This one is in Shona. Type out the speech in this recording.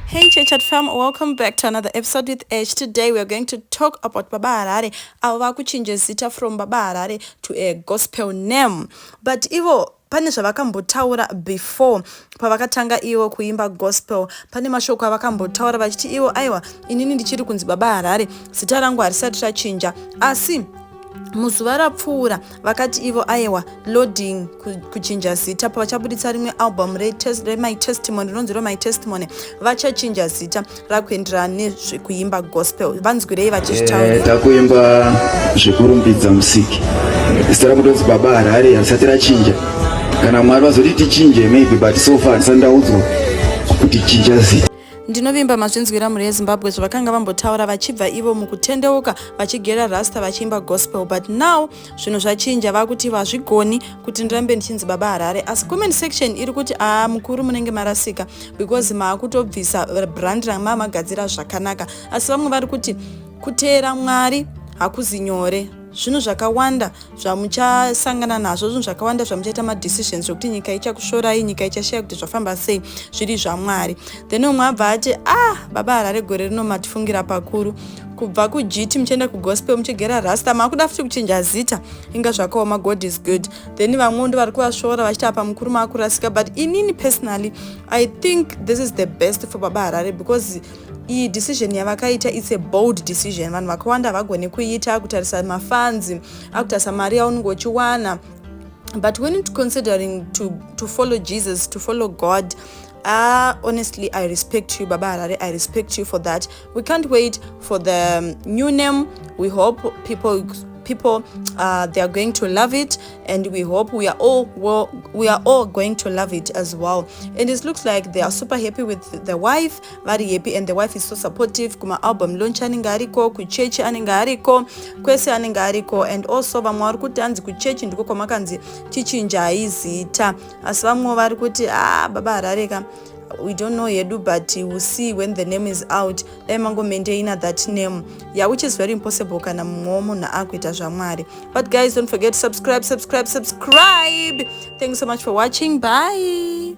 Hey Church fam, welcome back to another episode with Edge. Today we are going to talk about Baba Harare. Vochinja Zita from Baba Harare to a gospel name. But Ivo pane zvavakambotaura before pavakatanga ivo kuimba gospel. Pane mashoko avakambotaura vachiti ivo aiwa inini ndichiri kunzi Baba Harare, zita rangu harisati rachinja, asi muzuva rapfuura vakati ivo aiwa loading kuchinja zita pavachabuditsa rimwe album My Testimony, rinonzi My Testimony, vachachinja zita rakuenderana nezvekuimba gospel. Vanzwirei vachizvitaura. Takuimba zvekurumbidza musiki, zita rakutonzi Baba Harare harisati rachinja. Kana Mwari vazoti tichinje maybe, but so far tisandaudzwa kuti chinja zita. Ndinovimba mazvinzwira mhuri yeZimbabwe zvavakanga vambotaura vachibva ivo mukutendeuka vachigera rasta vachiimba gospel, but now zvinhu zvachinja. Vakuti vazvigoni kuti ndirambe ndichinzi Baba Harare, asi comment section iri kuti mukuru munenge marasika because maakutobvisa brand ramamagadzira zvakanaka. Asi vamwe vari kuti kuteera Mwari hakuzi nyore. Zvinhu zvakawanda zvamuchasangana nazvo, zvinhu zvakawanda zvamuchaita madecisions zvokuti nyika ichakushorai, nyika ichashaya kuti zvafamba sei, zviri zvaMwari. Then umwe abva ati Baba Harare gore rino matifungira pakuru, kubva kuGT muchienda kugospel muchigera rasta maakuda futi kuchinja zita, inga zvakaoma. God is good. Then vamwe ndo vari kuvashora vachiti apa mukuru maakurasika, but inini personally I think this is the best for Baba Harare because iyi decision yavakaita it's a bold decision. Vanhu vakawanda vagone kuita kutarisa mafans, akutarisa mari yaunenge uchiwana, but when it considering to follow Jesus, to follow God, honestly I respect you Baba Harare, I respect you for that. We can't wait for the new name. We hope people they are going to love it, and we hope we are all going to love it as well. And it looks like they are super happy with the wife, very happy, and the wife is so supportive. Kuma album launch anenge ariko, kuchurch anenge ariko, kwese anenge ariko, and also vamwe vari kuti hanzi kuchurch ndiko kwamakanzi tichinjai zita, asi vamwe vari kuti Baba Harare ka we don't know yedu, but we'll see when the name is out. Mango maintain that name, which is very impossible kana munhu akuita zvaMwari. But guys, don't forget to subscribe. Thanks so much for watching. Bye.